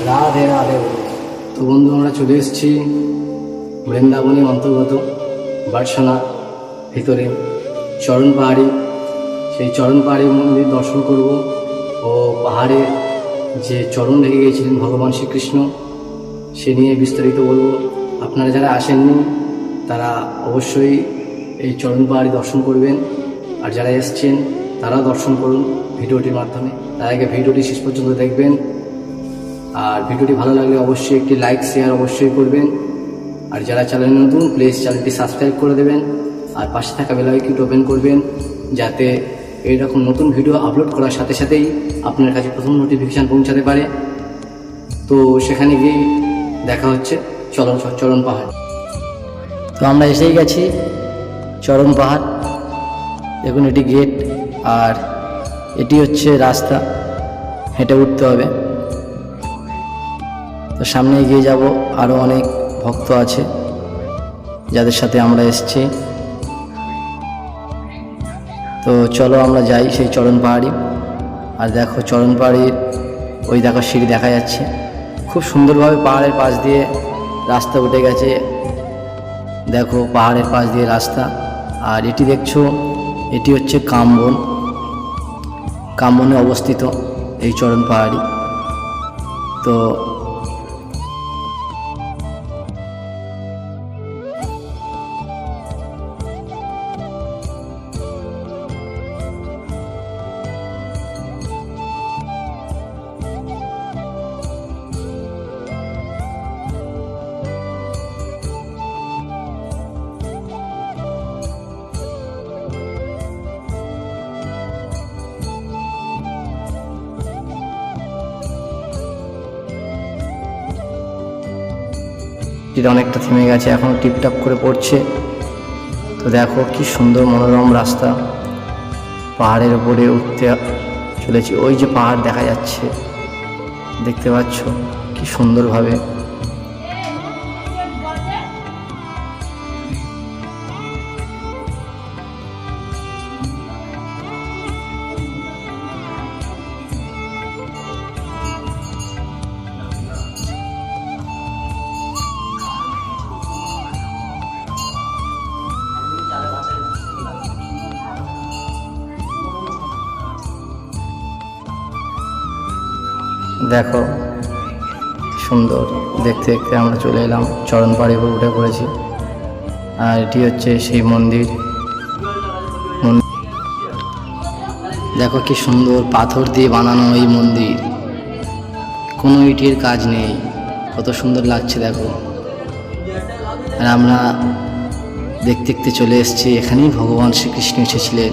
রাধে রাধে বলুন। তো বন্ধু, আমরা চলে এসেছি বৃন্দাবনের অন্তর্গত বার্সানা ভিতরে চরণ পাহাড়ি। সেই চরণ পাহাড়ি মন্দির দর্শন করব ও পাহাড়ে যে চরণ রেখে গিয়েছিলেন ভগবান শ্রীকৃষ্ণ সে নিয়ে বিস্তারিত বলবো। আপনারা যারা আসেননি তারা অবশ্যই এই চরণ পাহাড়ি দর্শন করবেন, আর যারা এসছেন তারাও দর্শন করুন ভিডিওটির মাধ্যমে। তার আগে ভিডিওটি শেষ পর্যন্ত দেখবেন, আর ভিডিওটি ভালো লাগলে অবশ্যই একটি লাইক শেয়ার অবশ্যই করবেন। আর যারা চ্যানেল নতুন প্লিজ চ্যানেলটি সাবস্ক্রাইব করে দেবেন, আর পাশে থাকা বেল আইকনটি ওপেন করবেন যাতে এইরকম নতুন ভিডিও আপলোড করার সাথে সাথেই আপনার কাছে প্রথম নোটিফিকেশান পৌঁছাতে পারে। তো সেখানে গিয়ে দেখা হচ্ছে চরণ পাহাড়। তো আমরা এসেই গেছি চরণ পাহাড়। দেখুন এটি গেট, আর এটি হচ্ছে রাস্তা, হেঁটে উঠতে হবে। তো সামনে এগিয়ে যাব, আরও অনেক ভক্ত আছে যাদের সাথে আমরা এসেছি। তো চলো আমরা যাই সেই চরণ পাহাড়ি। আর দেখো চরণ পাহাড়ির ওই দেখো সিঁড়ি দেখা যাচ্ছে, খুব সুন্দরভাবে পাহাড়ের পাশ দিয়ে রাস্তা উঠে গেছে। দেখো পাহাড়ের পাশ দিয়ে রাস্তা। আর এটি দেখছো, এটি হচ্ছে কামবনে অবস্থিত এই চরণ পাহাড়ি। তো এটা অনেকটা থেমে গেছে, এখনও টিপটাপ করে পড়ছে। তো দেখো কি সুন্দর মনোরম রাস্তা, পাহাড়ের উপরে উঠতে চলেছি। ওই যে পাহাড় দেখা যাচ্ছে, দেখতে পাচ্ছ কি সুন্দরভাবে। দেখো সুন্দর দেখতে দেখতে আমরা চলে এলাম চরণ পাহাড়ির উপর উঠে পড়েছি। আর এটি হচ্ছে সেই মন্দির। দেখো কি সুন্দর পাথর দিয়ে বানানো এই মন্দির, কোনো ইটের কাজ নেই, কত সুন্দর লাগছে দেখো। আর আমরা দেখতে দেখতে চলে এসেছি, এখানেই ভগবান শ্রীকৃষ্ণ এসেছিলেন।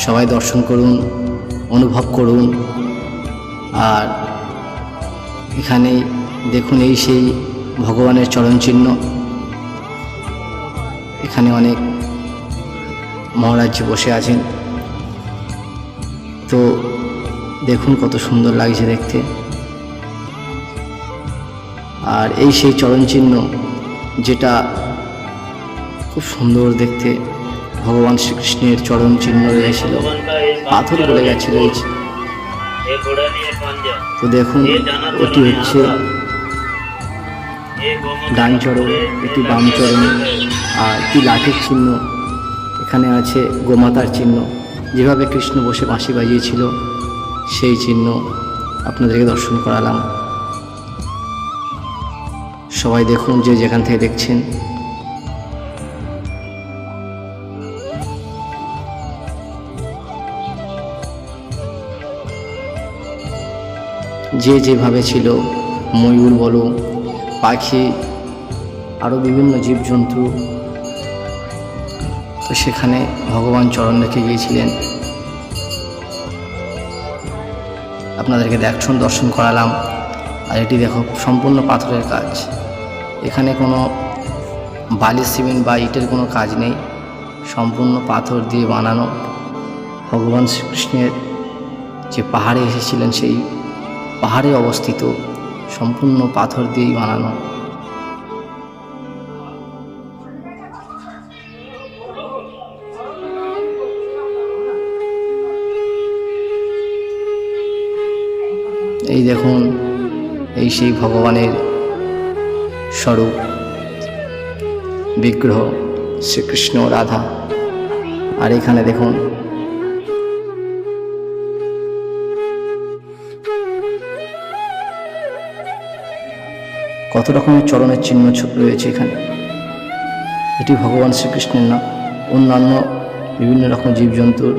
সবাই দর্শন করুন, অনুভব করুন। আর এখানে দেখুন এই সেই ভগবানের চরণ চিহ্ন। এখানে অনেক মহারাজজি বসে আছেন। তো দেখুন কত সুন্দর লাগছে দেখতে। আর এই সেই চরণ চিহ্ন যেটা খুব সুন্দর দেখতে, ভগবান শ্রীকৃষ্ণের চরণ চিহ্ন রয়েছিল, পাথর বলে গেছিল। তো দেখুন এটি হচ্ছে ডান চরণ, এটি বাম চরণ, আর এটি লাঠির চিহ্ন। এখানে আছে গোমাতার চিহ্ন, যেভাবে কৃষ্ণ বসে বাঁশি বাজিয়েছিল সেই চিহ্ন আপনাদেরকে দর্শন করালাম। সবাই দেখুন যে যেখান থেকে দেখছেন। যে যেভাবে ছিল, ময়ূর বলো, পাখি, আরও বিভিন্ন জীবজন্তু, তো সেখানে ভগবান চরণ রেখে গিয়েছিলেন। আপনাদেরকে দর্শন করালাম। আর এটি দেখো সম্পূর্ণ পাথরের কাজ, এখানে কোনো বালি সিমেন্ট বা ইটের কোনো কাজ নেই, সম্পূর্ণ পাথর দিয়ে বানানো। ভগবান শ্রীকৃষ্ণের যে পাহাড়ে এসেছিলেন সেই পাহাড়ে অবস্থিত, সম্পূর্ণ পাথর দিয়েই বানানো। এই দেখুন, এই সেই ভগবানের স্বরূপ বিগ্রহ শ্রীকৃষ্ণ রাধা। আর এখানে দেখুন কত রকমের চরণের চিহ্ন রয়েছে এখানে। এটি ভগবান শ্রীকৃষ্ণের না, অন্যান্য বিভিন্ন রকম জীবজন্তুর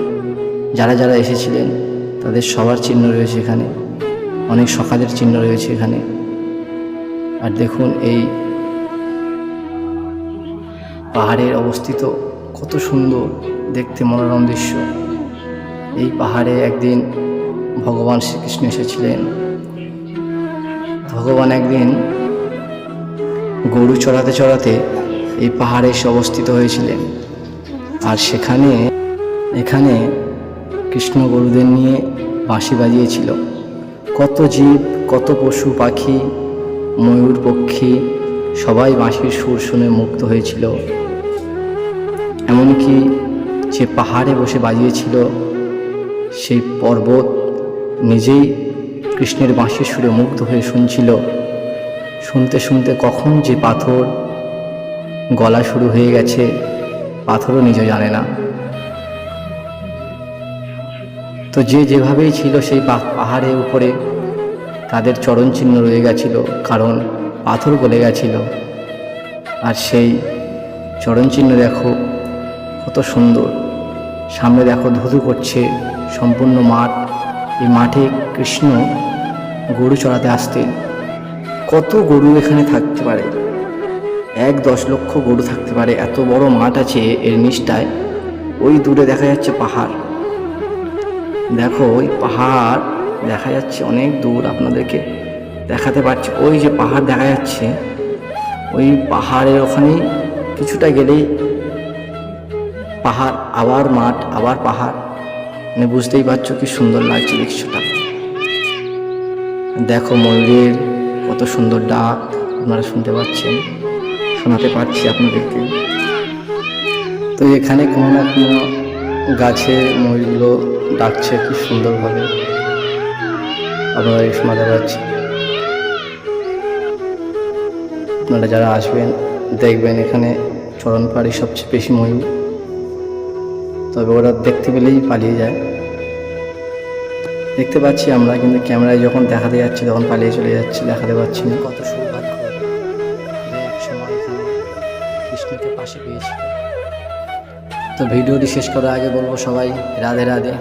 যারা যারা এসেছিলেন তাদের সবার চিহ্ন রয়েছে এখানে, অনেক সখাদের চিহ্ন রয়েছে এখানে। আর দেখুন এই পাহাড়ের অবস্থিত কত সুন্দর দেখতে, মনোরম দৃশ্য। এই পাহাড়ে একদিন ভগবান শ্রীকৃষ্ণ এসেছিলেন। ভগবান একদিন গরু চড়াতে চড়াতে এই পাহাড়ে এসে অবস্থিত হয়েছিলেন। আর এখানে কৃষ্ণ গরুদের নিয়ে বাঁশি বাজিয়েছিল। কত জীব, কত পশু পাখি, ময়ূর পক্ষী সবাই বাঁশির সুর শুনে মুগ্ধ হয়েছিল। এমনকি যে পাহাড়ে বসে বাজিয়েছিল সেই পর্বত নিজেই কৃষ্ণের বাঁশির সুরে মুগ্ধ হয়ে শুনছিল। শুনতে শুনতে কখন যে পাথর গলা শুরু হয়ে গেছে পাথরও নিজে জানে না। তো যে যেভাবেই ছিল সেই পাহাড়ের উপরে তাদের চরণ চিহ্ন রয়ে গেছিল, কারণ পাথর গলে গেছিল। আর সেই চরণ চিহ্ন দেখো কত সুন্দর। সামনে দেখো ধুধু করছে সম্পূর্ণ মাঠ। এই মাঠে কৃষ্ণ গরু চড়াতে আসতেন। কত গরু এখানে থাকতে পারে, 10 লক্ষ গরু থাকতে পারে। এত বড় মাঠ আছে এর নিচটায়। ওই দূরে দেখা যাচ্ছে পাহাড়, দেখো ওই পাহাড় দেখা যাচ্ছে অনেক দূর, আপনাদেরকে দেখাতে পারছি। ওই যে পাহাড় দেখা যাচ্ছে, ওই পাহাড়ের ওখানেই কিছুটা গেলেই পাহাড়, আবার মাঠ, আবার পাহাড়। মানে বুঝতেই পারছো কি সুন্দর লাগছে দৃশ্যটা। দেখো ময়ূরের কত সুন্দর ডাক, আপনারা শুনতে পাচ্ছেন, শোনাতে পারছি আপনাদেরকে। তো এখানে কোনো না কোনো গাছে ময়ূরগুলো ডাকছে কি সুন্দরভাবে, আপনারা শোনাতে পারছি। আপনারা যারা আসবেন দেখবেন এখানে চরণ পাহাড়ি সবচেয়ে বেশি ময়ূর। তবে ওরা দেখতে পেলেই পালিয়ে যায়, দেখতে পাচ্ছি আমরা, কিন্তু ক্যামেরায় যখন দেখাতে যাচ্ছি তখন পালিয়ে চলে যাচ্ছে, দেখাতে পাচ্ছি না। কত সৌভাগ্য যে এক সময় এখানে কৃষ্ণকে পাশে পেয়েছিল। তো ভিডিওটি শেষ করার আগে বলবো সবাই রাধে রাধে।